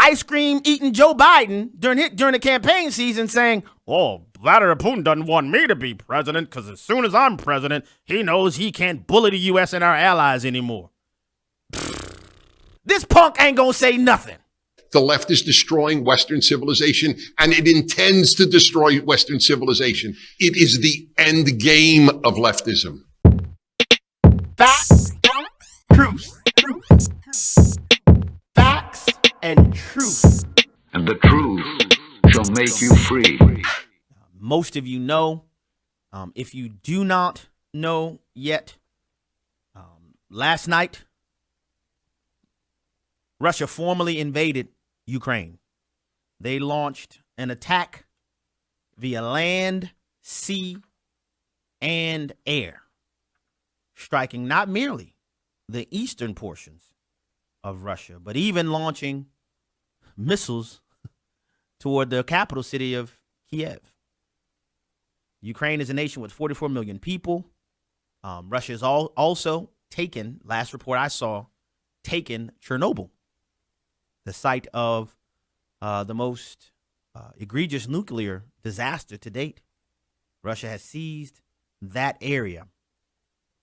ice cream eating Joe Biden during the campaign season saying, "Oh, Vladimir Putin doesn't want me to be president because as soon as I'm president, he knows he can't bully the U.S. and our allies anymore." This punk ain't gonna say nothing. The left is destroying Western civilization, and it intends to destroy Western civilization. It is the end game of leftism. Facts, truth. Facts and truth. And the truth shall make you free. Most of you know. If you do not know yet, last night, Russia formally invaded Ukraine. They launched an attack via land, sea, and air, striking not merely the eastern portions of Russia, but even launching missiles toward the capital city of Kiev. Ukraine is a nation with 44 million people. Russia has also taken, last report I saw, taken Chernobyl, the site of the most egregious nuclear disaster to date. Russia has seized that area.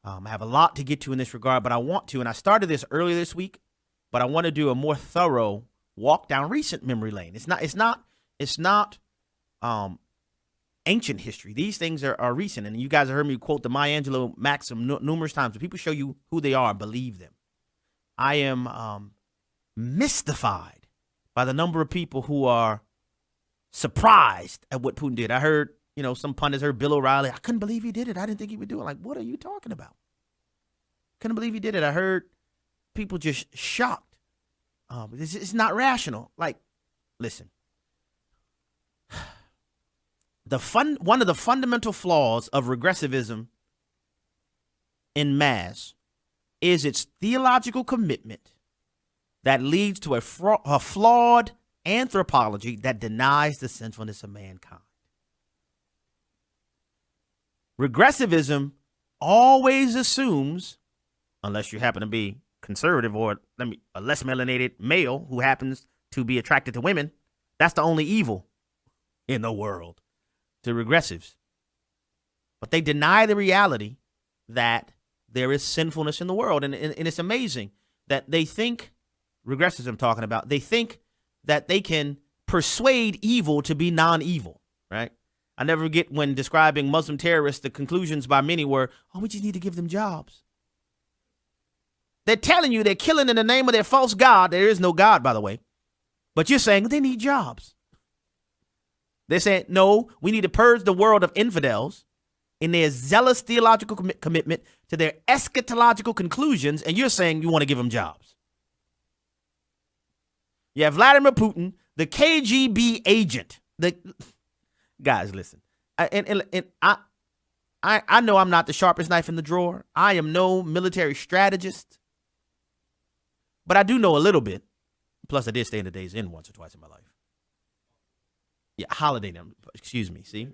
I have a lot to get to in this regard, but I want to, and I started this earlier this week, but I want to do a more thorough walk down recent memory lane. It's not ancient history. These things are recent, and you guys have heard me quote the Maya Angelou maxim numerous times. When people show you who they are, believe them. I am mystified by the number of people who are surprised at what Putin did. I heard, some pundits heard Bill O'Reilly. I couldn't believe he did it. I didn't think he would do it. Like, what are you talking about? Couldn't believe he did it. I heard people just shocked. It's not rational. Like, listen. One of the fundamental flaws of regressivism en masse is its theological commitment that leads to a flawed anthropology that denies the sinfulness of mankind. Regressivism always assumes, unless you happen to be conservative or a less melanated male who happens to be attracted to women, that's the only evil in the world to regressives. But they deny the reality that there is sinfulness in the world. And it's amazing that they think, regressives I'm talking about, they think that they can persuade evil to be non-evil, right? I never forget when describing Muslim terrorists, the conclusions by many were, we just need to give them jobs. They're telling you they're killing in the name of their false God. There is no God, by the way. But you're saying they need jobs. They're saying, no, we need to purge the world of infidels in their zealous theological commitment to their eschatological conclusions, and you're saying you want to give them jobs. You have Vladimir Putin, the KGB agent. Guys, listen. I know I'm not the sharpest knife in the drawer. I am no military strategist. But I do know a little bit. Plus, I did stay in the Days Inn once or twice in my life. Yeah, Holiday Inn. Excuse me. See?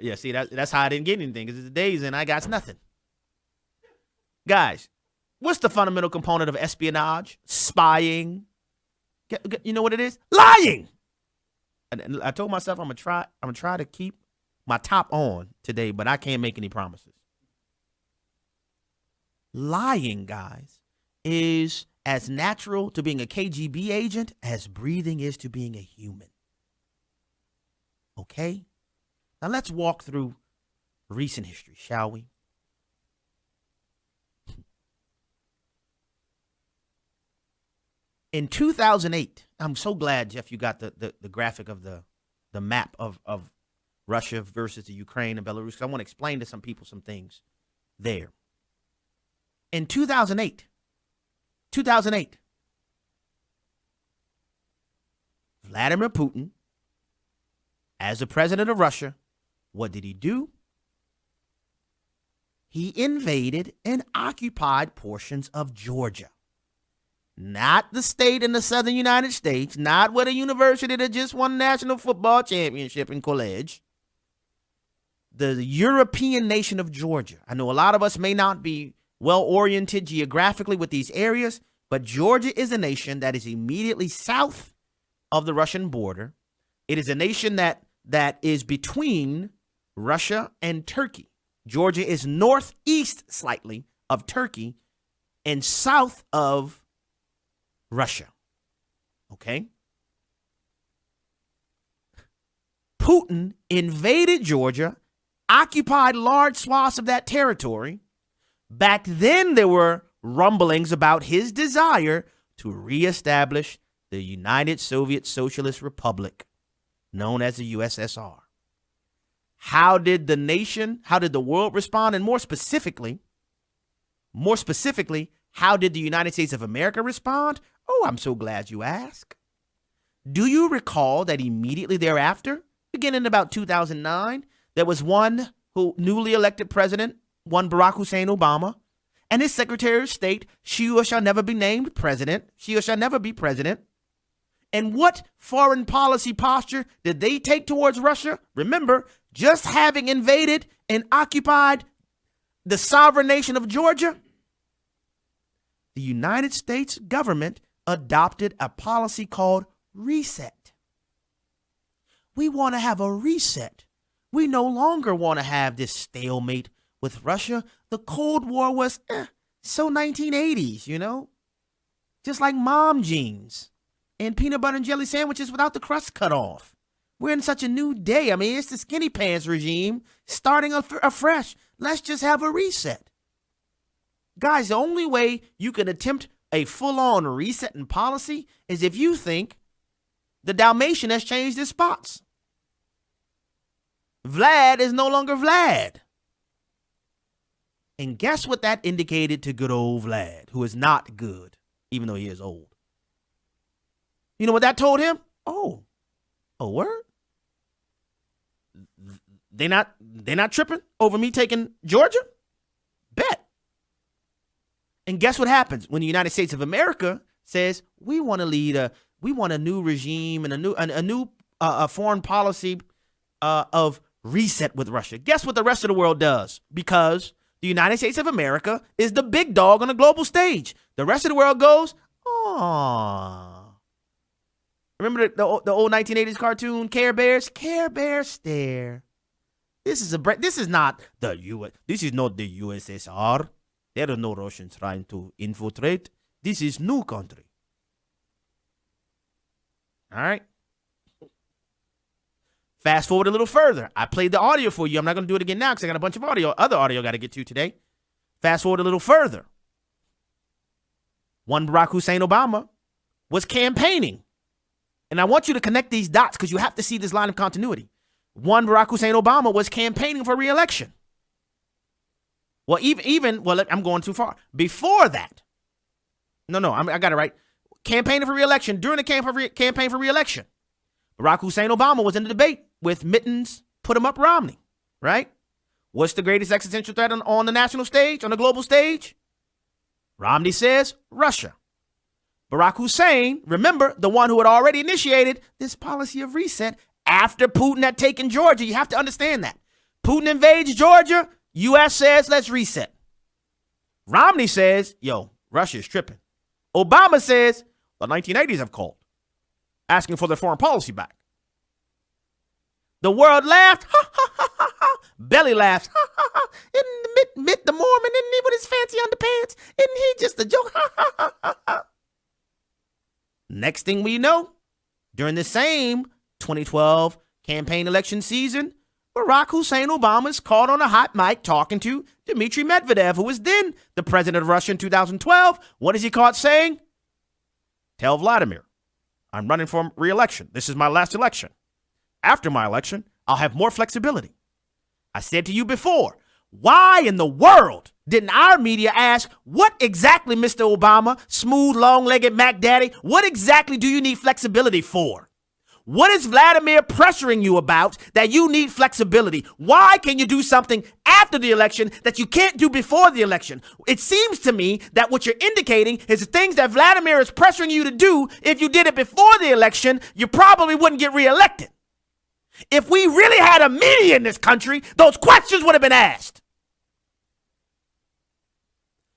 Yeah, see, that's how I didn't get anything, because it's the Days Inn. I got nothing. Guys, what's the fundamental component of espionage? Spying. You know what it is? Lying. And I told myself I'm gonna try to keep my top on today, but I can't make any promises. Lying, guys, is as natural to being a KGB agent as breathing is to being a human. Okay? Now let's walk through recent history, shall we? In 2008, I'm so glad, Jeff, you got the graphic of the map of Russia versus the Ukraine and Belarus, because I want to explain to some people some things there. In 2008, Vladimir Putin, as the president of Russia, what did he do? He invaded and occupied portions of Georgia. Not the state in the southern United States, not with a university that just won national football championship in college. The European nation of Georgia. I know a lot of us may not be well-oriented geographically with these areas, but Georgia is a nation that is immediately south of the Russian border. It is a nation that is between Russia and Turkey. Georgia is northeast slightly of Turkey and south of Russia. Okay? Putin invaded Georgia, occupied large swaths of that territory. Back then, there were rumblings about his desire to reestablish the United Soviet Socialist Republic, known as the USSR. How did the world respond? And more specifically, how did the United States of America respond? Oh, I'm so glad you asked. Do you recall that immediately thereafter, beginning in about 2009, there was one newly elected president, one Barack Hussein Obama, and his Secretary of State, she who shall never be named president, she who shall never be president. And what foreign policy posture did they take towards Russia? Remember, just having invaded and occupied the sovereign nation of Georgia, the United States government adopted a policy called reset. We want to have a reset. We no longer want to have this stalemate with Russia. The Cold War was so 1980s, you know? Just like mom jeans and peanut butter and jelly sandwiches without the crust cut off. We're in such a new day. I mean, it's the skinny pants regime starting afresh. Let's just have a reset. Guys, the only way you can attempt a full-on reset in policy is if you think the Dalmatian has changed his spots. Vlad is no longer Vlad. And guess what that indicated to good old Vlad, who is not good, even though he is old. You know what that told him? Oh, a word? They not tripping over me taking Georgia? Bet. And guess what happens when the United States of America says we want to lead we want a new regime and a new foreign policy of reset with Russia. Guess what the rest of the world does? Because the United States of America is the big dog on the global stage. The rest of the world goes, "Aww." Remember the old 1980s cartoon Care Bears? Care Bears stare. This is not the U.S. This is not the USSR. There are no Russians trying to infiltrate. This is new country. All right. Fast forward a little further. I played the audio for you. I'm not going to do it again now because I got a bunch of other audio I got to get to today. Fast forward a little further. One Barack Hussein Obama was campaigning. And I want you to connect these dots because you have to see this line of continuity. One Barack Hussein Obama was campaigning for re-election. Well, I'm going too far. Before that, I got it right. Campaigning for re-election, during the campaign for re-election, Barack Hussein Obama was in a debate with Mittens, put him up Romney, right? What's the greatest existential threat on the national stage, on the global stage? Romney says Russia. Barack Hussein, remember, the one who had already initiated this policy of reset after Putin had taken Georgia. You have to understand that. Putin invades Georgia. U.S. says, let's reset. Romney says, yo, Russia is tripping. Obama says, the 1980s have called, asking for their foreign policy back. The world laughed. Ha, ha, ha, ha, ha. Belly laughed. Ha, ha, ha. And Mitt the Mormon, isn't he, with his fancy underpants? Isn't he just a joke? Ha, ha, ha, ha, ha. Next thing we know, during the same 2012 campaign election season, Barack Hussein Obama is caught on a hot mic talking to Dmitry Medvedev, who was then the president of Russia in 2012. What is he caught saying? Tell Vladimir, I'm running for re-election. This is my last election. After my election, I'll have more flexibility. I said to you before, why in the world didn't our media ask, what exactly, Mr. Obama, smooth, long-legged Mac Daddy, what exactly do you need flexibility for? What is Vladimir pressuring you about that you need flexibility? Why can you do something after the election that you can't do before the election? It seems to me that what you're indicating is the things that Vladimir is pressuring you to do. If you did it before the election, you probably wouldn't get reelected. If we really had a media in this country, those questions would have been asked.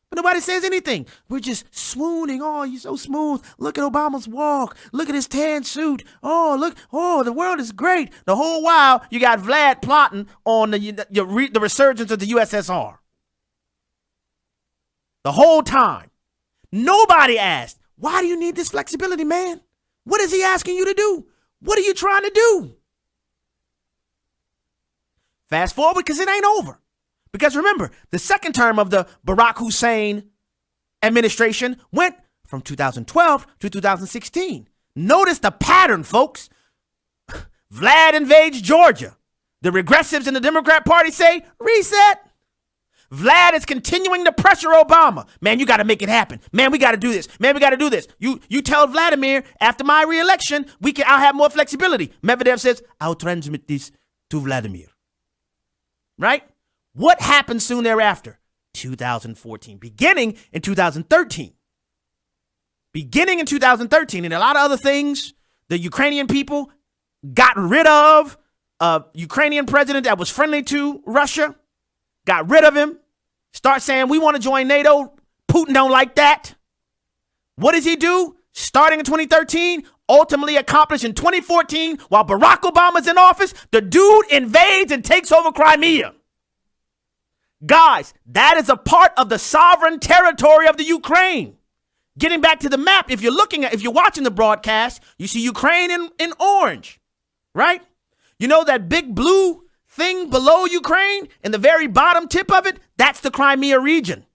But But nobody says anything. We're just swooning. Oh, you're so smooth. Look at Obama's walk. Look at his tan suit. Oh, look. Oh, the world is great. The whole while, you got Vlad plotting on the resurgence of the USSR. The whole time. Nobody asked, why do you need this flexibility, man? What is he asking you to do? What are you trying to do? Fast forward, because it ain't over. Because remember, the second term of the Barack Hussein administration went from 2012 to 2016. Notice the pattern, folks. Vlad invades Georgia. The regressives in the Democrat Party say, reset. Vlad is continuing to pressure Obama. Man, you got to make it happen. Man, we got to do this. Man, we got to do this. You tell Vladimir, after my reelection, I'll have more flexibility. Medvedev says, I'll transmit this to Vladimir. Right? What happened soon thereafter? 2014, beginning in 2013. Beginning in 2013, and a lot of other things, the Ukrainian people got rid of a Ukrainian president that was friendly to Russia, got rid of him, start saying, we want to join NATO. Putin don't like that. What does he do? Starting in 2013, ultimately accomplished in 2014, while Barack Obama's in office, the dude invades and takes over Crimea. Guys, that is a part of the sovereign territory of the Ukraine. Getting back to the map, if you're watching the broadcast, you see Ukraine in orange, right? You know that big blue thing below Ukraine and the very bottom tip of it? That's the Crimea region.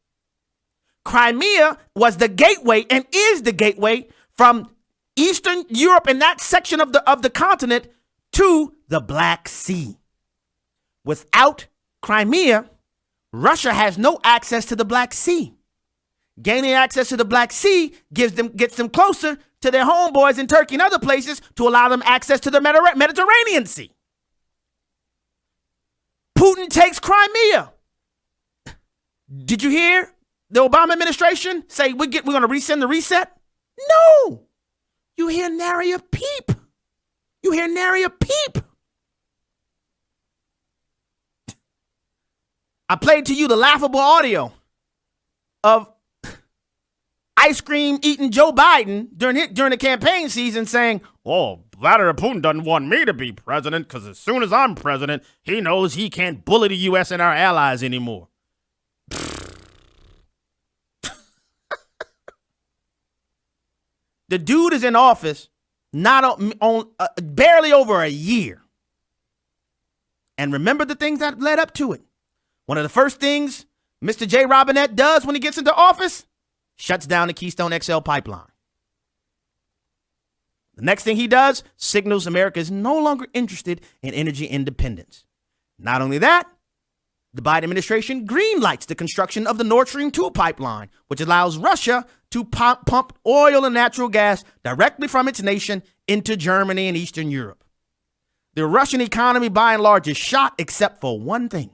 Crimea was the gateway and is the gateway from Eastern Europe and that section of the continent to the Black Sea. Without Crimea, Russia has no access to the Black Sea. Gaining access to the Black Sea gets them closer to their homeboys in Turkey and other places to allow them access to the Mediterranean Sea. Putin takes Crimea. Did you hear the Obama administration say we're going to rescind the reset? No. You hear nary a peep. You hear nary a peep. I played to you the laughable audio of ice cream eating Joe Biden during the campaign season saying, oh, Vladimir Putin doesn't want me to be president because as soon as I'm president, he knows he can't bully the U.S. and our allies anymore. The dude is in office barely over a year. And remember the things that led up to it. One of the first things Mr. J. Robinette does when he gets into office, shuts down the Keystone XL pipeline. The next thing he does signals America is no longer interested in energy independence. Not only that, the Biden administration greenlights the construction of the Nord Stream 2 pipeline, which allows Russia to pump oil and natural gas directly from its nation into Germany and Eastern Europe. The Russian economy, by and large, is shot except for one thing: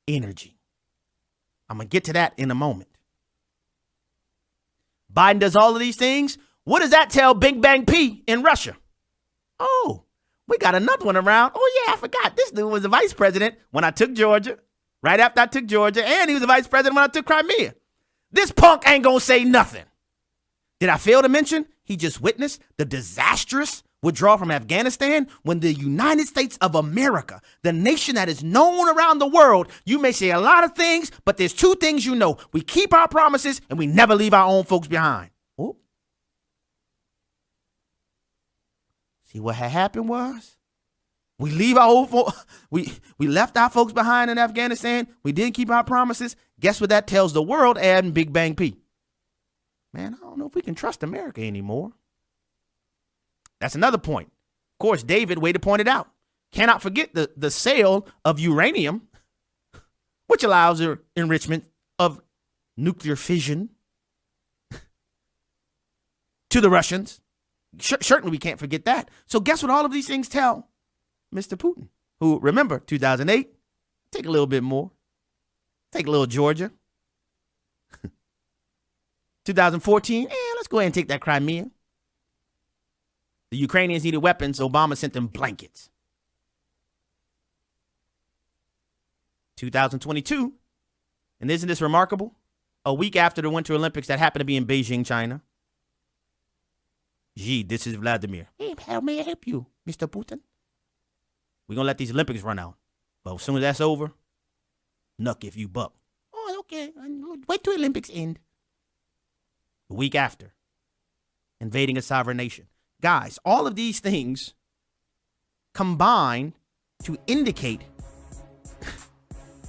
energy. I'm going to get to that in a moment. Biden does all of these things. What does that tell Big Bang P in Russia? Oh, we got another one around. Oh, yeah, I forgot. This dude was the vice president when I took Georgia, right after I took Georgia, and he was the vice president when I took Crimea. This punk ain't going to say nothing. Did I fail to mention he just witnessed the disastrous withdrawal from Afghanistan when the United States of America, the nation that is known around the world, you may say a lot of things, but there's two things you know. We keep our promises and we never leave our own folks behind. Oh. See what had happened was we leave our old we left our folks behind in Afghanistan. We didn't keep our promises. Guess what that tells the world and Big Bang P? Man, I don't know if we can trust America anymore. That's another point. Of course, David way to point it out. Cannot forget the sale of uranium, which allows the enrichment of nuclear fission to the Russians. Certainly we can't forget that. So guess what all of these things tell Mr. Putin, who, remember, 2008, take a little bit more. Take a little Georgia. 2014, let's go ahead and take that Crimea. The Ukrainians needed weapons. Obama sent them blankets. 2022, and isn't this remarkable? a week after the Winter Olympics that happened to be in Beijing, China. Gee, this is Vladimir. Hey, how may I help you, Mr. Putin? We're going to let these Olympics run out. But as soon as that's over, knuck if you buck. Oh, okay. Wait till Olympics end. The week after, invading a sovereign nation. Guys, all of these things combine to indicate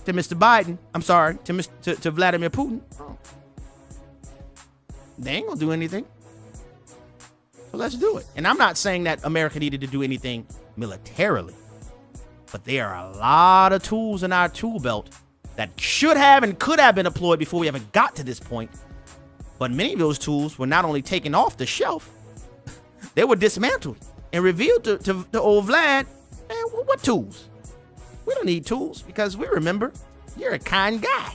to Mr. Biden, to Vladimir Putin, they ain't gonna do anything. So let's do it. And I'm not saying that America needed to do anything militarily, but there are a lot of tools in our tool belt that should have and could have been deployed before we ever got to this point. But many of those tools were not only taken off the shelf, they were dismantled and revealed to old Vlad, man, what tools? We don't need tools because we remember you're a kind guy.